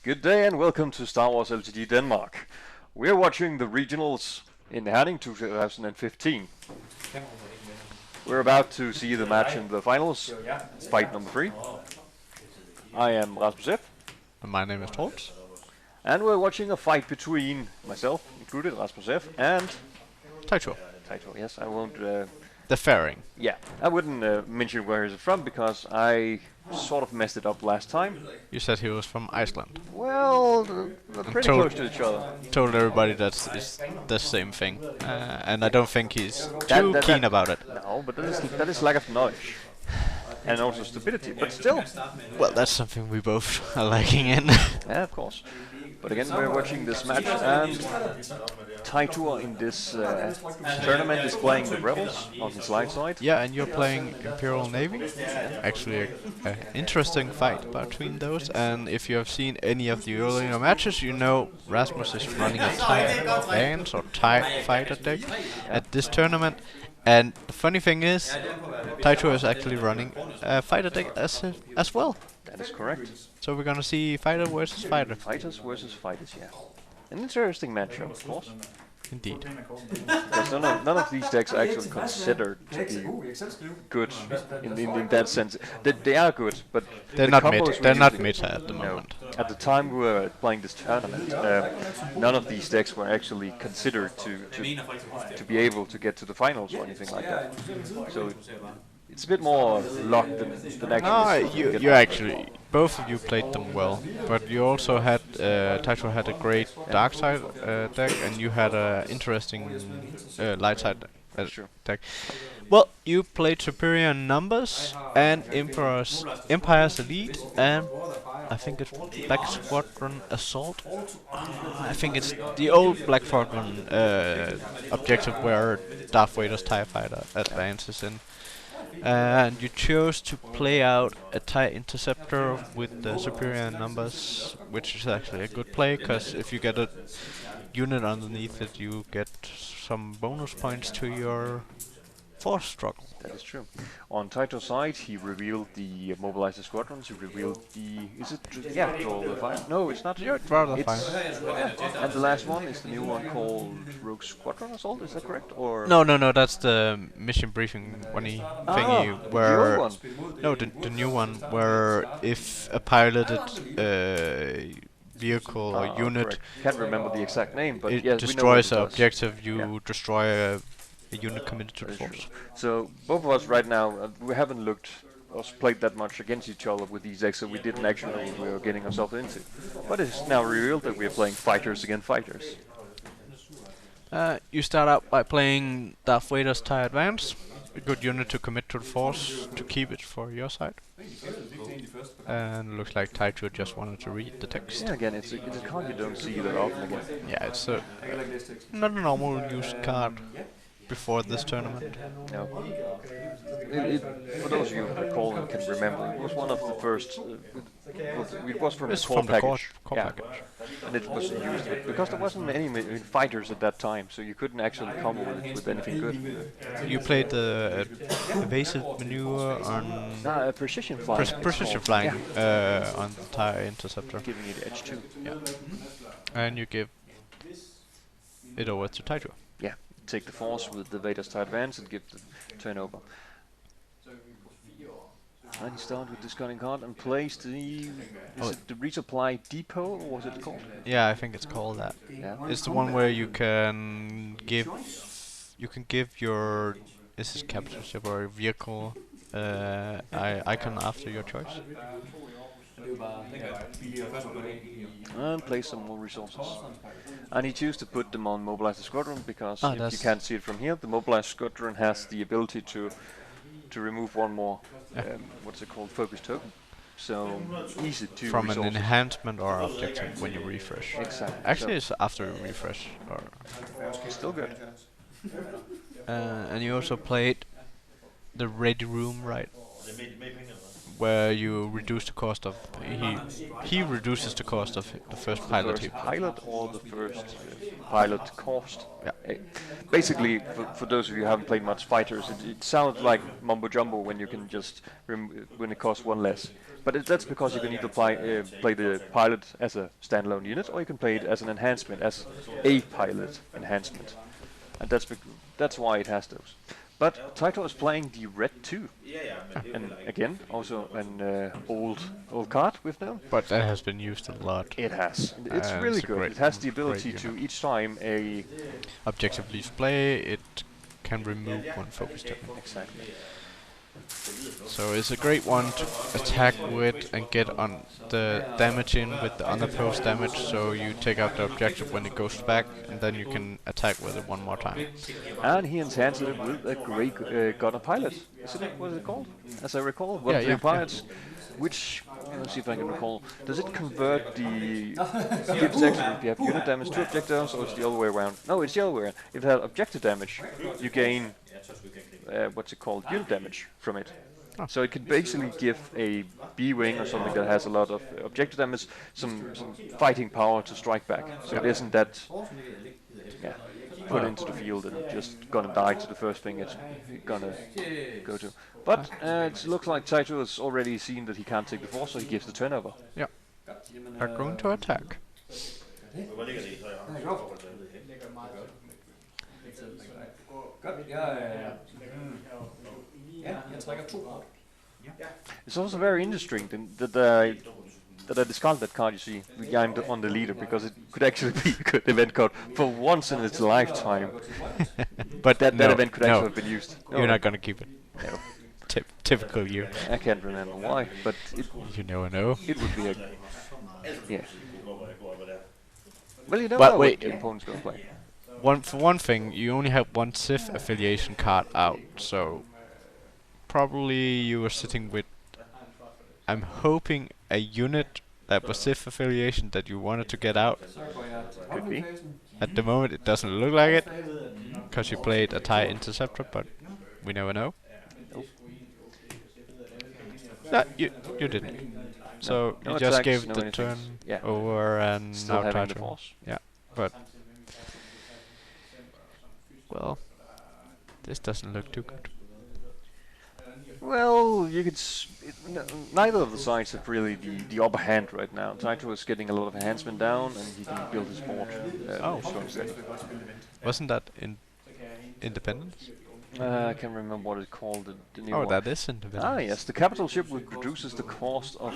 Good day and welcome to Star Wars LTD Denmark. We're watching the regionals in Herning 2015. We're about to see the match in the finals, fight number 3. I am Rasmus F. And my name is Torps. And we're watching a fight between myself, included Rasmus F, and Teitur. Teitur. Yes, I won't... The Færing. Yeah, I wouldn't mention where he's from because I sort of messed it up last time. You said he was from Iceland. Well, they're pretty close to each other. Told everybody that's the same thing. And I don't think he's too keen about it. No, but that is lack of knowledge. And also stupidity, but still. Well, that's something we both are lacking in. Yeah, of course. But again, we're watching this match, and Teitur in this tournament is playing the Rebels on his light side. Yeah, and you're playing Imperial Navy. Actually, an interesting fight between those. And if you have seen any of the earlier matches, you know Rasmus is running a TIE Advance or TIE fighter deck at this tournament. And the funny thing is, Teitur is actually running a fighter deck as well. That is correct. So we're gonna see fighter versus fighter. Fighters versus fighters, yeah. An interesting matchup, of course. Indeed. Because none of these decks are actually considered to be good in that sense. They are good, but they're not meta. They're not meta at the moment. At the time we were playing this tournament, none of these decks were actually considered to be able to get to the finals or anything like that. So it's a bit more luck than actually. You actually, both of you played them well, but you also had Teitur had a great dark side deck, and you had a interesting light side deck. Well, you played superior numbers and Empire's Elite, and I think it's Black Squadron Assault. I think it's the old Black Squadron objective where Darth Vader's TIE Fighter advances in. And you chose to play out a TIE Interceptor with the superior numbers, which is actually a good play, because if you get a unit underneath it, you get some bonus points to your force struggle. That is true. On Teitur's side, he revealed the mobilized squadrons. He revealed the... Is it... Yeah, Draw the Fire. No, it's not. Yeah, Draw the Fire. And the last one is the new one called Rogue Squadron Assault, is that correct? Or No, that's the mission briefing thingy where... The old one? No, the new one, where if a piloted vehicle or unit... Correct. Can't remember the exact name, but it yes, destroys an objective, you destroy a unit committed to the force. So both of us right now, we haven't looked or played that much against each other with these decks, so we didn't actually know what we were getting ourselves into. But it's now revealed that we are playing fighters against fighters. You start out by playing Darth Vader's TIE Advance, a good unit to commit to the force to keep it for your side. And it looks like Teitur just wanted to read the text. Yeah, again, it's a card you don't see that often again. Yeah, it's not a normal used card before this tournament. No. For those of you who recall and can remember, it was one of the first... it was from the core package. Package. And it was used because there wasn't any fighters at that time, so you couldn't actually come with anything good. You played the evasive maneuver on... precision flying. Precision flying on the TIE Interceptor. Giving it edge 2. Yeah. And you give it over to Teitur. Yeah. Take the force with the Vader's TIE Advance and give the turn over. And he started with discarding card and plays the... Is it the resupply depot, or what was it called? Yeah, I think it's called that. Yeah. It's the one where you can give... You can give your... This is capital ship or vehicle icon after your choice. And play some more resources. And he chose to put them on Mobilized Squadron because if you can't see it from here, the Mobilized Squadron has the ability to remove one more, what's it called, focus token. So easy to from an enhancement or objective when you refresh. Exactly. Actually, it's after you refresh. Or still good. And you also played the Ready Room, right? where you reduce the cost of he reduces the cost of the first pilot. First pilot or the first pilot cost. Yeah. Basically, for those of you who haven't played much fighters, it sounds like mumbo jumbo when you can just when it costs one less. But that's because you can either play the pilot as a standalone unit, or you can play it as an enhancement, as a pilot enhancement, and that's why it has those. But Teitur is playing the Red 2, and again, also an old card we've known. But that has been used a lot. It has. It's really good. It has the ability to each time a objective display. It can remove one focus token. Exactly. So it's a great one to attack with and get on the damage in with the unopposed damage, so you take out the objective when it goes back, and then you can attack with it one more time. And he enhances it with a great gunner pilot. What is it called? As I recall, one of the pilots, which, let's see if I can recall, does it convert the gives extra if you have unit damage to objectives, or it's the other way around? No, it's the other way around. If you have objective damage, you gain what's it called? Unit damage from it. So it could basically give a B-wing or something that has a lot of objective damage some fighting power to strike back. So it isn't that put into the field and just gonna die to the first thing it's gonna go to. But it looks like Teitur has already seen that he can't take the force, so he gives the turnover. Yeah. They're going to attack. It's also very interesting that I discarded that card you see behind on the leader, because it could actually be a good event card for once in its lifetime. But that event could actually have been used. You're not gonna keep it. No. Typical you. I can't remember why, but you never know. It would be a Well, you never know wait, what the opponent's gonna play. For one thing, you only have one Sith affiliation card out, so probably you were sitting with, I'm hoping, a unit that was Sith affiliation that you wanted to get out. Could be. At the moment it doesn't look like it, because you played a TIE Interceptor, but we never know. No, you didn't. So no you just attacks, gave no the anything. turn over and still now having the Teitur. force. Yeah, but well, this doesn't look too good. Well, you could. Neither of the sides have really the upper hand right now. Teitur is getting a lot of enhancement down, and he can build his board. Wasn't that in Independence? I can't remember what it's called. The new one. That is Independence. Ah, yes, the capital ship, which reduces the cost of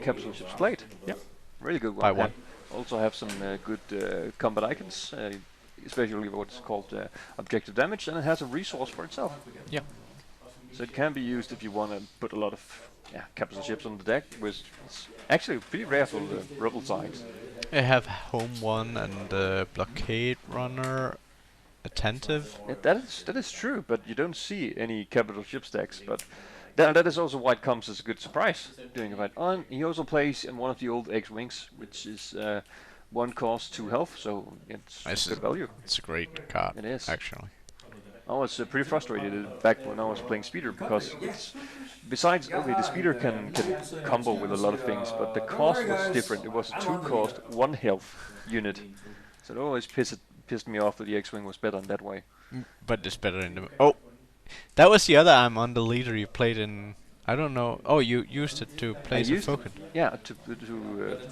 capital ships played. Yep. Really good one. By one. Also have some good combat icons, especially what's called objective damage, and it has a resource for itself. Yeah. So it can be used if you want to put a lot of capital ships on the deck, which is actually pretty rare for the rebel sides. I have Home 1 and Blockade Runner, Attentive. That is true, but you don't see any capital ship stacks. But that is also why it comes as a good surprise doing a fight. And he also plays in one of the old X-wings, which is 1 cost, 2 health, so it's good value. It's a great card. It is actually. I was pretty frustrated back when I was playing Speeder, because besides, the Speeder can combo with a lot of things, but the cost was different. It was a 2 cost, 1 health unit. So it always pissed me off that the X-Wing was better in that way. But it's better in the... Oh! That was the other arm on the leader you played in... I don't know. Oh, you used it to place a focus. Yeah, to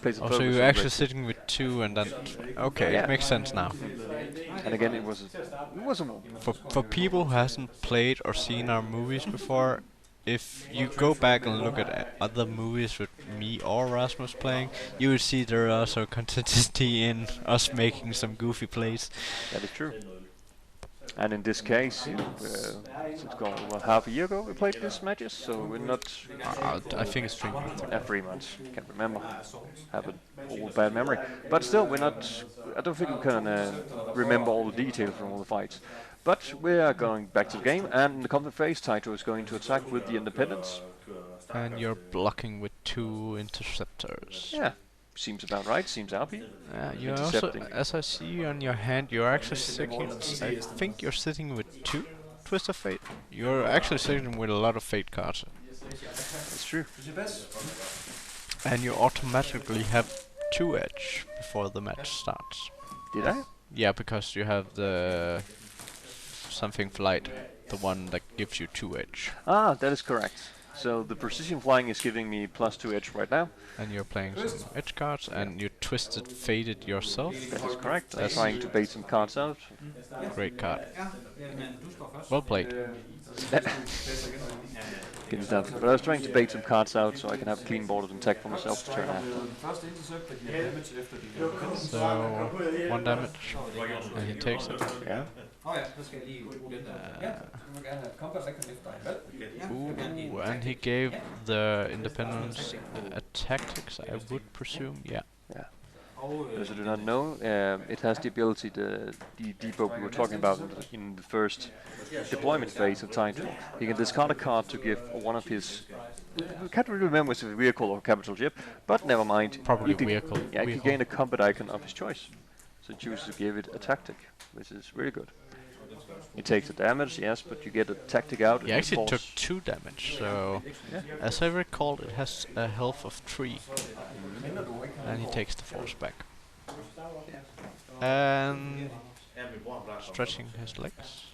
place a focus. So you're actually sitting with 2 and then... Okay, it makes sense now. And again, it was a for people who hasn't played or seen our movies before, if you go back and look at other movies with me or Rasmus playing, you will see there are also consistency in us making some goofy plays. That is true. And in this case, it's gone half a year ago we played these matches, so we're not... I think it's 3 months. 3 months, can't remember. Have an old bad memory. But still, we're not... I don't think we can remember all the details from all the fights. But we are going back to the game, and in the combat phase, Teitur is going to attack with the Independence. And you're blocking with 2 interceptors. Yeah. Seems about right, seems happy. You also, as I see on your hand, you're actually sitting... I think you're sitting with 2 Twist of Fate. You're actually sitting with a lot of Fate cards. That's true. And you automatically have 2 edge before the match starts. Did I? Yeah, because you have the something flight, the one that gives you 2 edge. Ah, that is correct. So the precision flying is giving me +2 edge right now. And you're playing some edge cards, and you twisted faded yourself. That is correct. I'm trying to bait some cards out. Great card. Well played. Getting done. But I was trying to bait some cards out so I can have clean board and tech for myself to turn after. So 1 damage, and he takes it. Yeah. Ooh, and he gave the independence tactics, I would presume. Yeah. Yeah. Those who do not know, it has the ability, the depot we were talking about in the first deployment phase of Teitur. He can discard a card to give one of his, I can't really remember if it's a vehicle or capital ship, but never mind. Probably vehicle. Yeah, he can gain a combat icon of his choice. So choose to give it a tactic, which is really good. He takes the damage, yes, but you get a tactic out. He actually took 2 damage, so yeah. As I recall, it has a health of 3. And he takes the force back. And stretching his legs.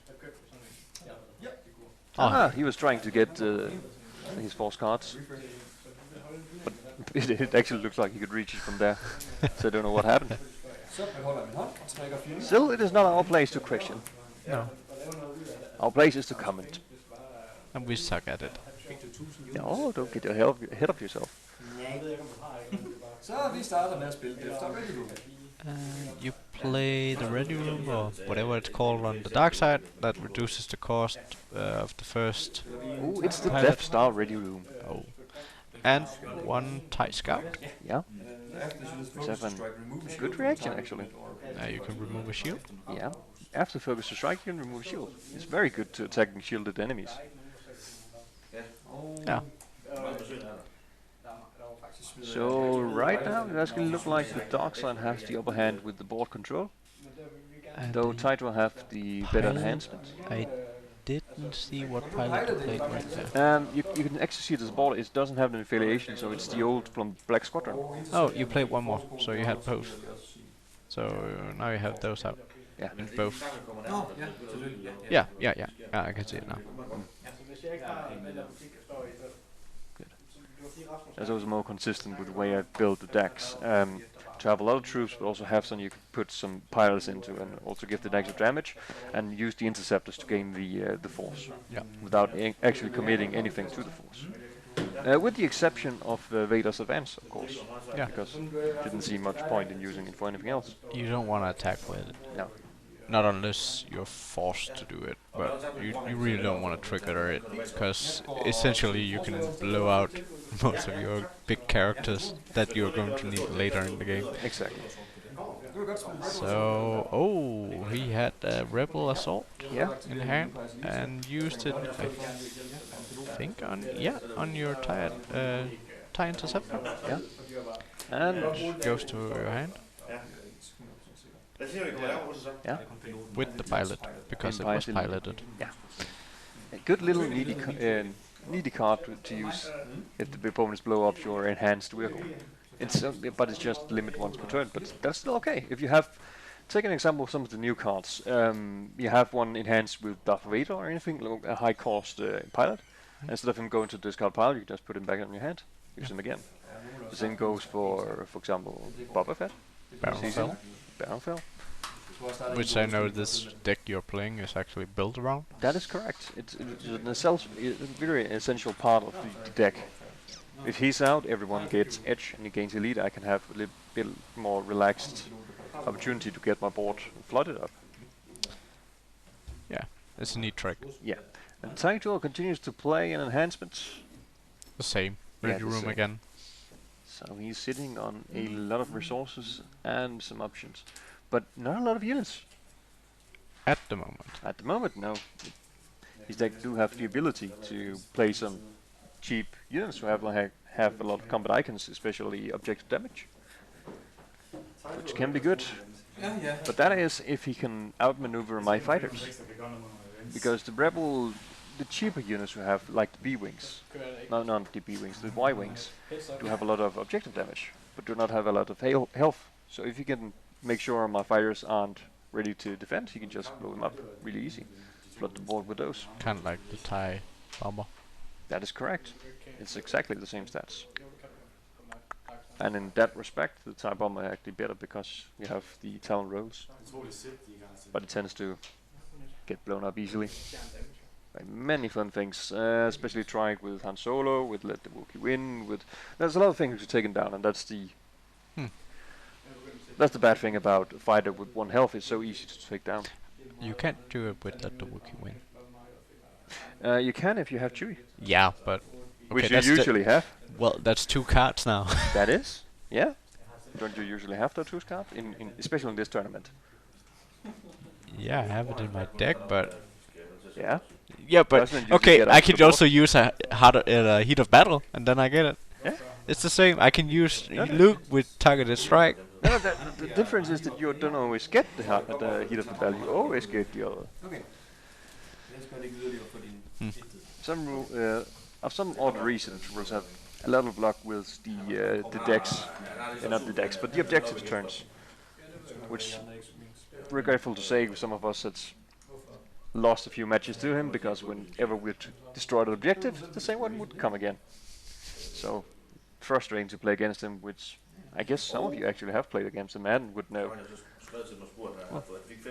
He was trying to get his force cards. But it actually looks like he could reach it from there. So I don't know what happened. Still, it is not our place to question. No. Our place is to comment. And we suck at it. No, don't get ahead of yourself. You play the ready room, or whatever it's called on the dark side, that reduces the cost of the first. Oh, it's the Death Star ready room. Oh. And 1 tight scout. Yeah. Good reaction, actually. You can remove a shield. Yeah. After focus to strike, you can remove shield. It's very good to attacking shielded enemies. Yeah. So right now it actually looks like the dark side has the upper hand with the board control. And Though Teitur will have the better enhancement. I didn't see what pilot you played right there. You can actually see this board. It doesn't have an affiliation, so it's the old from Black Squadron. Oh, you played 1 more, so you had both. So now you have those out. Yeah. In both. Yeah, I can see it now. Good. That's also more consistent with the way I build the decks. To have a lot of troops, but also have some you can put some pilots into, and also give the extra damage, and use the interceptors to gain the force. Yeah. Without actually committing anything to the force. With the exception of Vader's advance, of course. Yeah. Because didn't see much point in using it for anything else. You don't want to attack with it. No. Not unless you're forced to do it, but you really don't want to trigger it, because essentially you can blow out most of your big characters that you're going to need later in the game. Exactly. So, he had a Rebel Assault in hand, and used it, I think, on your TIE Interceptor. Yeah. And goes to your hand. Yeah. With the pilot, because it was piloted. Yeah. A good little needy card to use if the opponents blow up your enhanced vehicle. But it's just limit once per turn. But that's still okay. If you have, take an example of some of the new cards. You have one enhanced with Darth Vader or anything, like a high cost pilot. Instead of him going to discard pilot, you just put him back on your hand. Use him again. The same goes for example, Boba Fett. Baronfell. Which I know this deck you're playing is actually built around. That is correct. It's a very essential part of the deck. If he's out, everyone gets edge and he gains elite. I can have a little bit more relaxed opportunity to get my board flooded up. Yeah, it's a neat trick. Yeah. And Teitur continues to play an enhancement. The same. Ready room again. So he's sitting on a lot of resources and some options. But not a lot of units. At the moment. At the moment, no. His deck do have the ability to play some cheap units who have a lot of combat icons, especially objective damage. Which can be good. But that is if he can outmaneuver my fighters. Because the Rebel the cheaper units who have like the B wings, no, not the B wings, the Y wings, do have a lot of objective damage, but do not have a lot of health. So if you can make sure my fighters aren't ready to defend, you can just blow them up really easy. Flood the board with those. Kind of like the Thai bomber. That is correct. It's exactly the same stats. And in that respect, the Thai bomber are actually better because we have the Talon rolls. But it tends to get blown up easily. By many fun things, especially trying with Han Solo, with Let the Wookiee Win, with... There's a lot of things to take him down, and that's the... That's the bad thing about a fighter with 1 health, it's so easy to take down. You can't do it with Let the Wookiee Win. You can if you have Chewie. Yeah, but... Which you usually have. Well, that's 2 cards now. That is? Yeah. Don't you usually have those 2 cards? Especially in this tournament. Yeah, I have it in my deck, but... Yeah? Yeah, but... Okay, I can also use a Heat of Battle, and then I get it. Yeah? It's the same. I can use Luke with Targeted Strike. No, the difference is that you don't always get the Heat of the Battle, you always get the other. Okay. Of some odd reason, rules have a lot of luck with the decks, not the decks, but the objective turns, which, regretful to say, some of us that's lost a few matches to him, because whenever we destroyed an objective, the same one would come again. So, frustrating to play against him, which I guess some of you actually have played against him and would know. Well,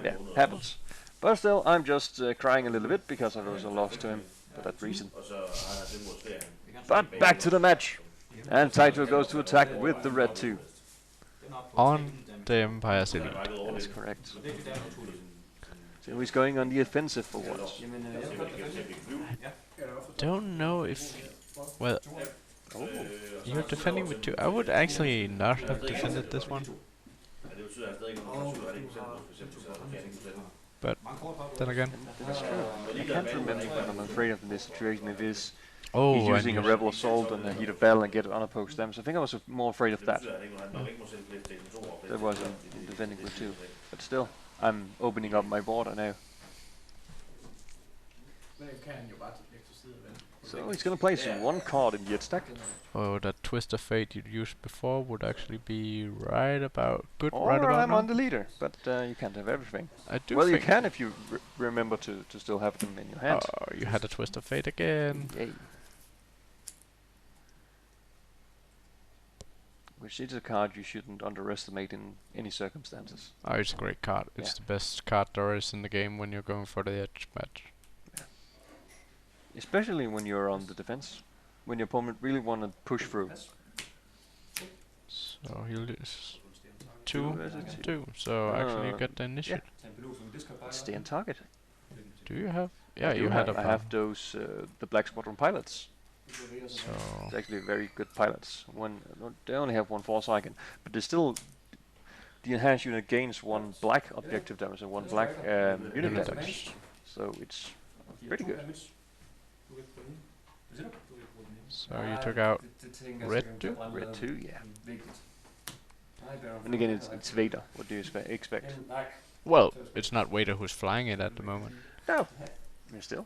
yeah, happens. But still, I'm just crying a little bit because I was a loss to him for that reason. But back to the match. And Teitur goes to attack with the red 2. On the Empire's Elite. That is correct. So he's going on the offensive for once. I don't know if... Well... You're defending with 2. I would actually not have defended this one. But then again... That's true. I can't remember, but I'm afraid of this situation if he's using a Rebel Assault and a Heat of Battle and get unopposed damage. I think I was more afraid of that. That was defending with 2. But still, I'm opening up my border now. So he's gonna place 1 card in the edge stack. Oh, that Twist of Fate you used before would actually be right about good. Or right about I'm now. on the leader, but you can't have everything. I do. Well, you can if you remember to still have them in your hand. Oh, you had a Twist of Fate again. Yay. Which is a card you shouldn't underestimate in any circumstances. Oh, it's a great card. It's the best card there is in the game when you're going for the edge match. Yeah. Especially when you're on the defense. When your opponent really want to push through. So he'll lose 2. So actually you get the initiative. Yeah. Stay on target. Do you have? Yeah, you had a... I have those, the Black Squadron pilots. So it's actually very good pilots. They only have 1 force icon, but they still... The enhanced unit gains 1 black objective damage and 1 black unit damage. So it's pretty good. So you took out red 2? Red 2, yeah. And again, it's Vader. What do you expect? Well, it's not Vader who's flying it at the moment. No. I mean, still.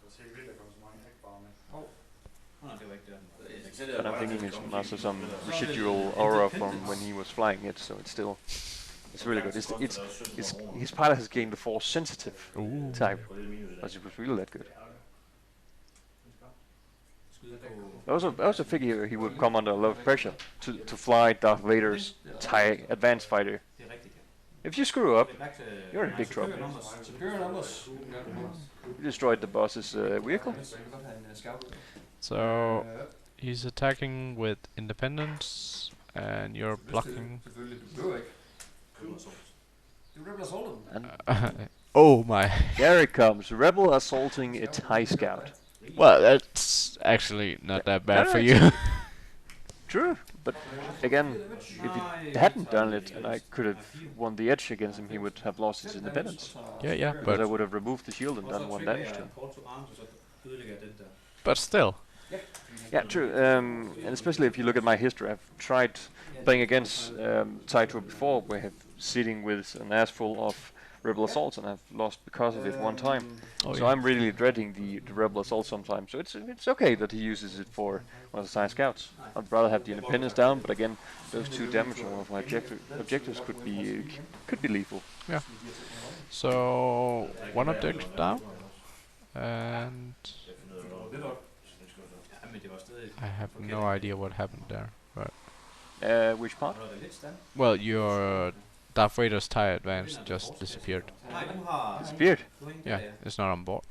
But I'm thinking it's also some residual aura from when he was flying it, so it's still... It's really good. His pilot has gained the force sensitive type. But it was really that good. I also figure he would come under a lot of pressure to fly Darth Vader's TIE advanced fighter. If you screw up, you're in big trouble. You destroyed the boss's vehicle. So he's attacking with independence, and you're blocking. And oh my! There it comes, Rebel assaulting a TIE scout. Well, that's actually not that bad for you. True, but again, if he hadn't done it and I could have won the edge against him, he would have lost his independence. Yeah, but I would have removed the shield and done 1 damage to him. But still. Yeah, true. And especially if you look at my history, I've tried playing against Teitur before, where I have sitting with an ass full of rebel assaults, and I've lost because of it one time. Oh, So yeah. I'm really dreading the rebel assault sometimes. So it's okay that he uses it for one of the science scouts. I'd rather have the independence down, but again, those 2 damage on one of my objectives could be lethal. Yeah. So 1 objective down, and I have no idea what happened there. But Which part? well, your Darth Vader's TIE advance just disappeared. Disappeared. Yeah, it's not on board.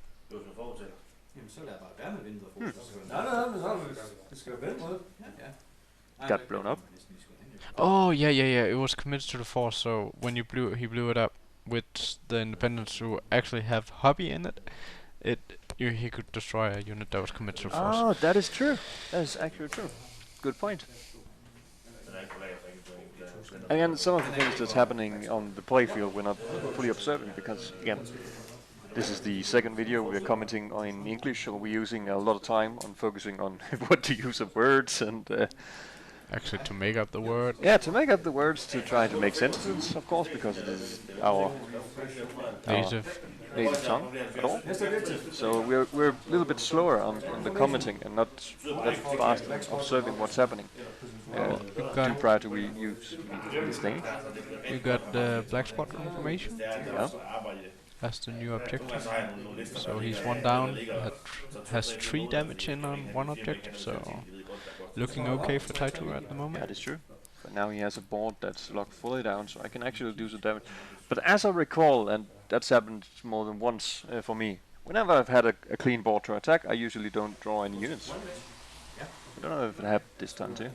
Got blown up. Oh yeah. It was committed to the Force. So when you he blew it up with the Independence to actually have hobby in it, he could destroy a unit that was committed to the Force. Oh, that is true. That is actually true. Good point. Again, some of the things that's happening on the playfield we're not fully observing because, again, this is the second video we're commenting on in English, so we're using a lot of time on focusing on what to use of words and actually to make up the word. Yeah, to make up the words, to try to make sentences, of course, because it is our native tongue at all. So we're a little bit slower on the commenting and not that fast in observing what's happening. Due prior to we use this thing. You got the Black Squadron information. Yeah. That's the new objective. So he's 1 down, has 3 damage in on 1 objective, so looking okay for Teitur at the moment. That is true. But now he has a board that's locked fully down, so I can actually do some damage. But as I recall, and that's happened more than once for me, whenever I've had a clean board to attack, I usually don't draw any units. I don't know if it happened this time too.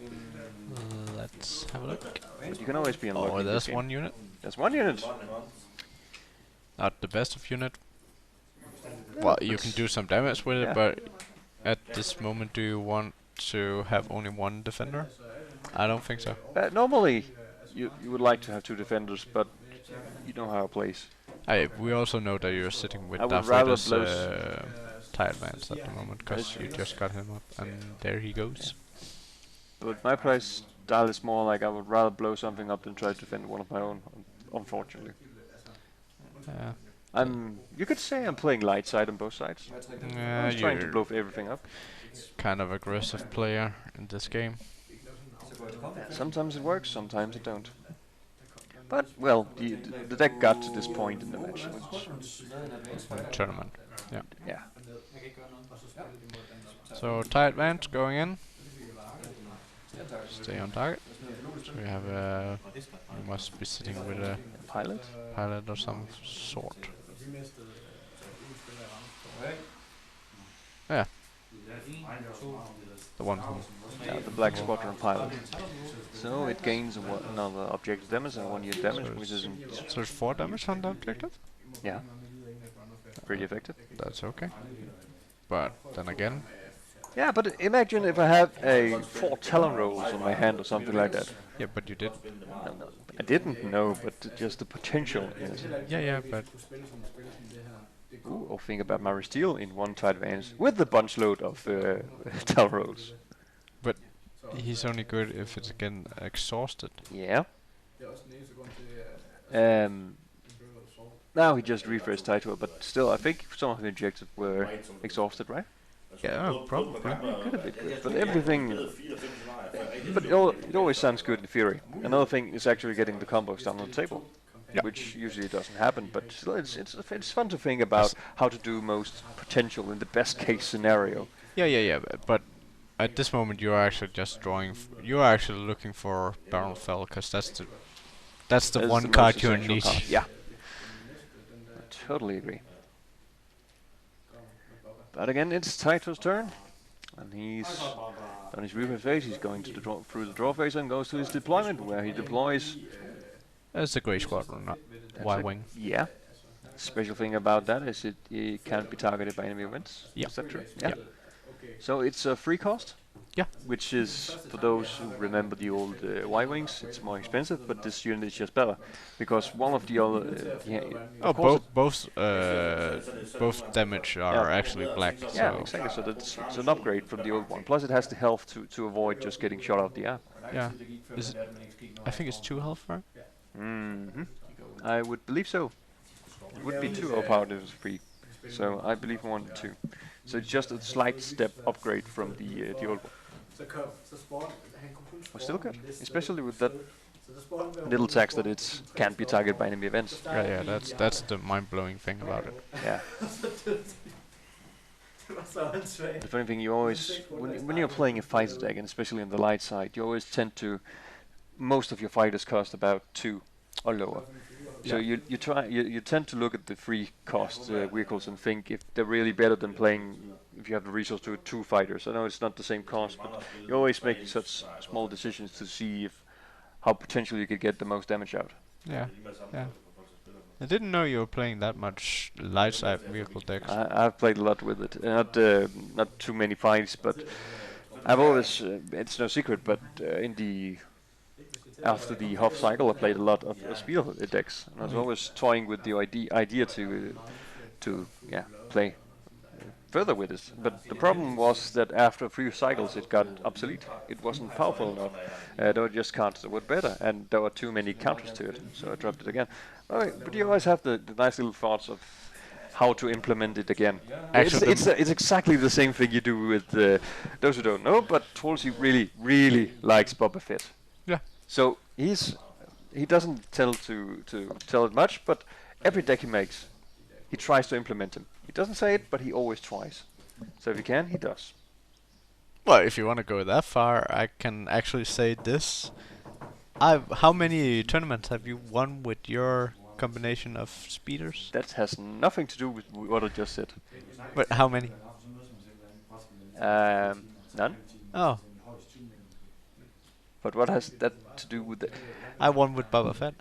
Let's have a look. But you can always be unlucky. Oh, there's 1 unit. There's 1 unit. Not the best of unit. Well, you can do some damage with it, but at this moment, do you want to have only 1 defender? I don't think so. Normally, you would like to have 2 defenders, but you know how it plays. We also know that you're sitting with Darth Vader's TIE advance at the moment, because you just got him up, and there he goes. But my play style is more like I would rather blow something up than try to defend one of my own, unfortunately. You could say I'm playing light side on both sides. I'm just trying to blow everything up. Kind of aggressive player in this game. Sometimes it works, sometimes it don't. But, well, the deck got to this point in the match. Tournament, yeah. Yeah. So, TIE advance going in. Stay on target. So we have you must be sitting with a pilot or some sort. Yeah. The one from the Black Squadron pilot. So it gains another objective damage and 1 unit damage, which isn't. So there's 4 damage on the objective? Yeah. Pretty effective. That's okay. But then again. Yeah, but imagine if I have 4 Talon rolls on my hand or something like that. Yeah, but you did. No, I didn't know, but just the potential. Yes. Yeah, but. Ooh, or think about Mary Steele in 1 TIE advance with the bunch load of Talon rolls. But he's only good if it's again exhausted. Yeah. Now he just refreshed Teitur, but still, I think some of the objectives were exhausted, right? Yeah, probably. Could have been good, but everything. But it always sounds good in theory. Another thing is actually getting the combos down on the table, which usually doesn't happen. But still, it's fun to think about how to do most potential in the best case scenario. Yeah. But at this moment, you are actually just drawing. You are actually looking for Baron Fell, because that's the one card you need. Yeah. I totally agree. But again, it's Teitur's turn, and he's done his refresh phase. He's going to through the draw phase and goes to his deployment, where he deploys. It's a Grey Squadron, not Y-Wing. Yeah. Special thing about that is it can't be targeted by enemy events. Yeah. Is that true? Yeah. So it's a free cost. Yeah. Which is, for those who remember the old Y-Wings, it's more expensive, but this unit is just better. Because one of the other... both damage are actually black. Yeah, exactly. So it's an upgrade from the old one. Plus it has the health to avoid just getting shot out of the air. Yeah. I think it's 2 health, right? Mm-hmm. I would believe so. It would be 2 overpowered if it was free. So I believe 1 and 2. So it's just a slight step upgrade from the old one. But still good, especially with that little tax that it can't be targeted by enemy events. Yeah, that's the mind-blowing thing about it. Yeah. The funny thing, you always, when you're playing a fighter deck, and especially on the light side, you always tend to, most of your fighters cost about 2 or lower. So you tend to look at the free cost vehicles and think if they're really better than playing, if you have the resource to 2 fighters. I know it's not the same cost, but you always make such small decisions to see how potentially you could get the most damage out. Yeah. I didn't know you were playing that much light side vehicle decks. I've played a lot with it. Not too many fights, but I've always, it's no secret, but after the Hof cycle I played a lot of speeder decks, and I was always toying with the idea to play further with it. But the problem was that after a few cycles it got obsolete. It wasn't powerful enough. There were just cards that were better, and there were too many counters to it, so I dropped it again. But you always have the nice little thoughts of how to implement it again. Actually, it's exactly the same thing you do with those who don't know, but Trollsy really likes Boba Fett. Yeah. So he doesn't tell it much, but every deck he makes, he tries to implement him. He doesn't say it, but he always tries. So if he can, he does. Well, if you want to go that far, I can actually say this. How many tournaments have you won with your combination of speeders? That has nothing to do with what I just said. But how many? None. Oh. But what has that to do with it? I won with Boba Fett.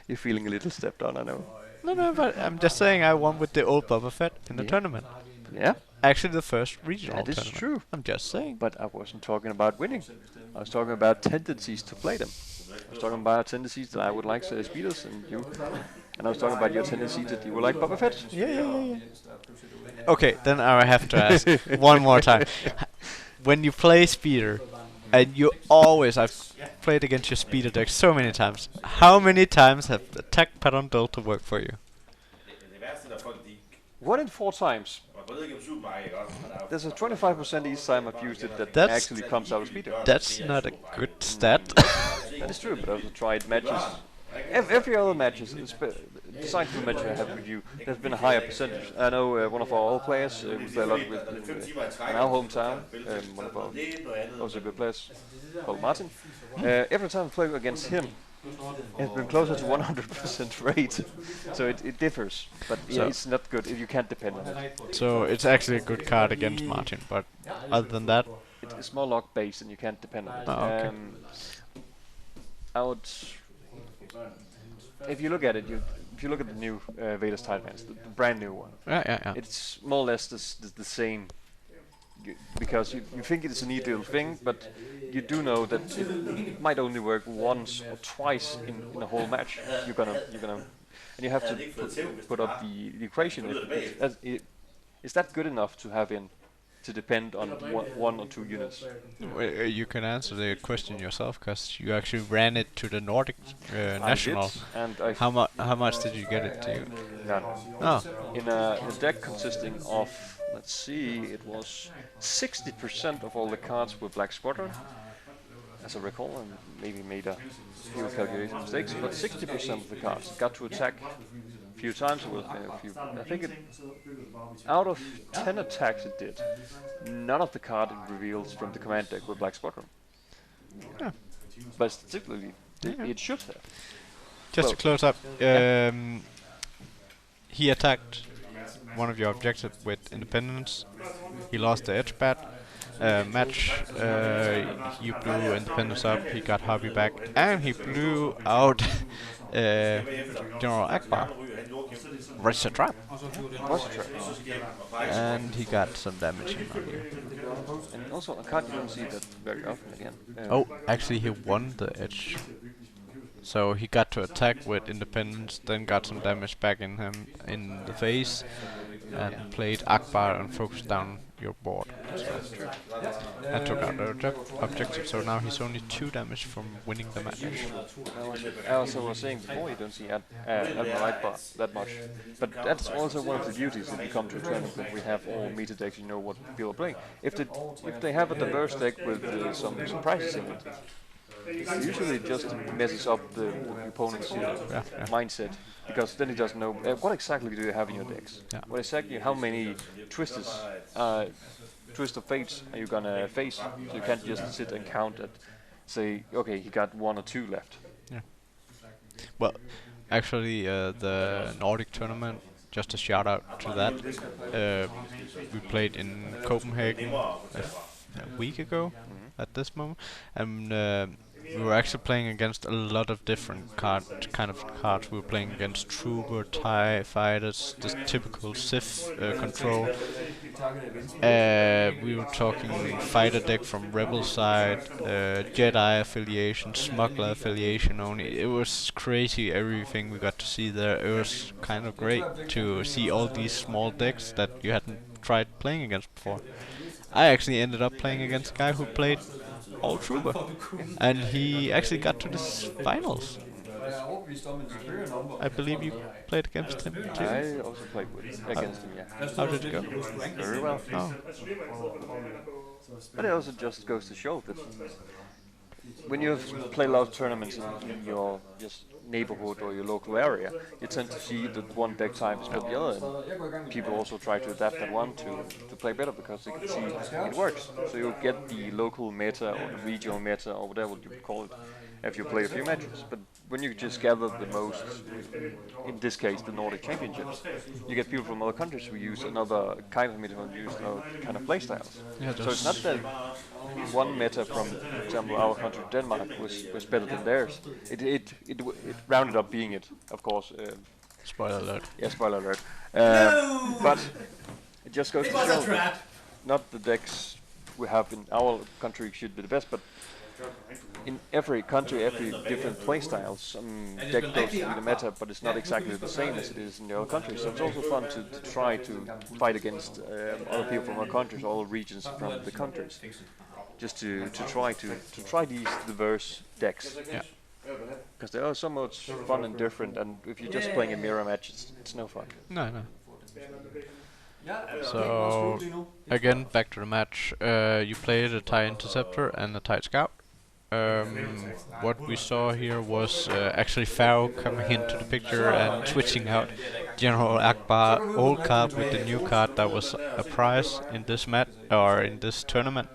You're feeling a little stepped on, I know. No, but I'm just saying I won with the old Boba Fett in the tournament. Yeah. Actually, the first regional tournament. That is true. I'm just saying. But I wasn't talking about winning. I was talking about tendencies to play them. I was talking about tendencies that I would like speeders and you. And I was talking about your tendencies that you would like Boba Fett. Yeah. Okay, then I have to ask one more time. When you play speeder, and you always, I've played against your speeder deck so many times. How many times have attack pattern delta worked for you? 1 in 4 times. There's a 25% each time I've used it that actually comes out of speeder. That's not a good stat. That is true, but I've also tried matches. Every other matches, besides the match I have with you, there's been a higher percentage. I know one of our old players, we play a lot with in our hometown, one of our also good players called Martin. Every time I play against him, it's been closer to 100% rate, so it differs, but it's not good if you can't depend on it. So it's actually a good card against Martin, but other than that, it's more lock based and you can't depend on it. Oh, okay. I would, if you look at it, if you look at the new Vader's Tidemans, the brand new one, it's more or less the same. Because you think it's a neat little thing, but you do know that it might only work once or twice in a whole match. You're gonna, and you have to put up the equation. Is that good enough to have in to depend on one or 2 units? You can answer the question yourself, because you actually ran it to the Nordic national. And how much did you get it to you? None. Oh. In a deck consisting of, let's see, it was 60% of all the cards were Black Squadron, as I recall, and maybe made a few calculation mistakes, but 60% of the cards got to attack a few times. I think out of 10 attacks it did, none of the cards it reveals from the command deck were Black Squadron. Yeah. But statistically, it should have. Just to close up, he attacked one of your objectives with independence. He lost the edge bat match. You blew independence up. He got hobby back, and he blew out General Akbar. Raise a trap. And he got some damage in on you. And also a card you don't see that very often again. Oh, actually he won the edge. So he got to attack with independence, then got some damage back in him in the face, and played Akbar and focused down your board. So I took out the objective, so now he's only 2 damage from winning the match. I also was saying before, you don't see Admiral Akbar that much, but that's also one of the beauties if you come to a tournament that we have all meta decks, you know what people are playing. If they have a diverse deck with some surprises in it, it usually just messes up the opponent's mindset, because then he doesn't know what exactly do you have in your decks. What exactly, how many twist of fates are you gonna face? So you can't just sit and count and say, okay, he got 1 or 2 left. Yeah. Well, actually, the Nordic tournament, just a shout out to that. We played in Copenhagen a week ago at this moment, and we were actually playing against a lot of different kind of cards. We were playing against Trooper, TIE fighters, this typical Sith control. We were talking fighter deck from Rebel side, Jedi affiliation, Smuggler affiliation only. It was crazy everything we got to see there. It was kind of great to see all these small decks that you hadn't tried playing against before. I actually ended up playing against a guy who played all Trooper, and he actually got to the finals. I believe you played against him too. I also played against him, yeah. How did it go? Very well. Oh. But it also just goes to show that when you play a lot of tournaments in your just neighborhood or your local area, you tend to see that one deck type is better than the other, and people also try to adapt that one to play better because they can see it works. So you get the local meta or the regional meta or whatever you would call it if you play a few matches. But when you just gather the most, in this case the Nordic Championships, you get people from other countries who use another kind of meta, who use another kind of playstyles. Yeah, so it's not that one meta from, for example, our country Denmark was better than theirs. It rounded up being it, of course. Spoiler alert. Yeah, spoiler alert. But it just goes to show that not the decks we have in our country should be the best, but in every country, every different playstyle, some deck goes to be the meta, but it's not exactly the same as it is in the other countries. So it's also fun to try to fight against other people from other countries, all regions from the countries, just to try these diverse decks. Yeah. Because they are so much fun and different, and if you're just playing a mirror match, it's no fun. No. So again, back to the match. You played a TIE Interceptor and a TIE Scout. What we saw here was actually Færges coming into the picture and switching out General Akbar old card with the new card that was a prize in this match or in this tournament.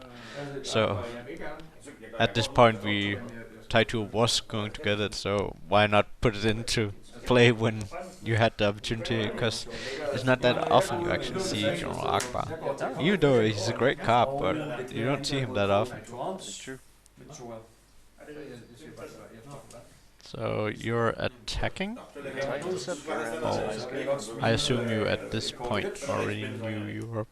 So at this point, Teitur was going to get it. So why not put it into play when you had the opportunity? Because it's not that often you actually see General Akbar. Even though he's a great card, but you don't see him that often. It's true. So you're attacking? Oh, I assume you at this point already knew you were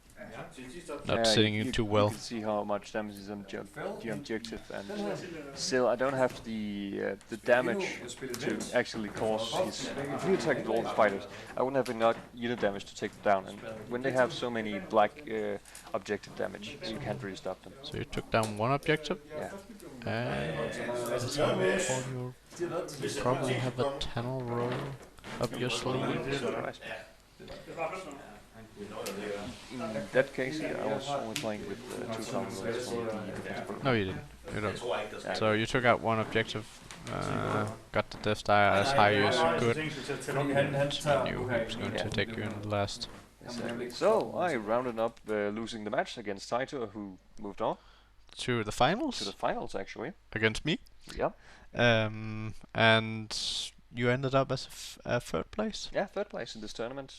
not sitting in too well. You can see how much damage is on the objective, and still I don't have the damage to actually cause his. If you attack with all the fighters, I wouldn't have enough unit damage to take them down. And when they have so many black objective damage, you can't really stop them. So you took down one objective. Yeah. You probably have a tunnel roll up your sleeve. In that case, yeah, I was only playing with 2 tunnel rolls from the defense. No, you didn't. You don't. Yeah. So you took out one objective, got the death die as high as you could, and I knew he was going to take you in the last. Exactly. So I rounded up losing the match against Teitur, who moved on to the finals. To the finals, actually. Against me. Yeah. And you ended up as a 3rd place. Yeah, 3rd place in this tournament.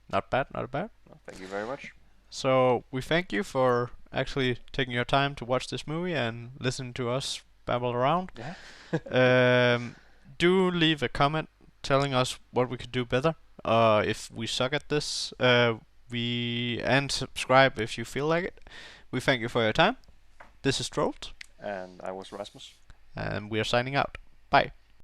Not bad, not bad. Well, thank you very much. So we thank you for actually taking your time to watch this movie and listen to us babble around. Yeah. Do leave a comment telling us what we could do better. If we suck at this, and subscribe if you feel like it. We thank you for your time. This is Trolt. And I was Rasmus. And we are signing out. Bye.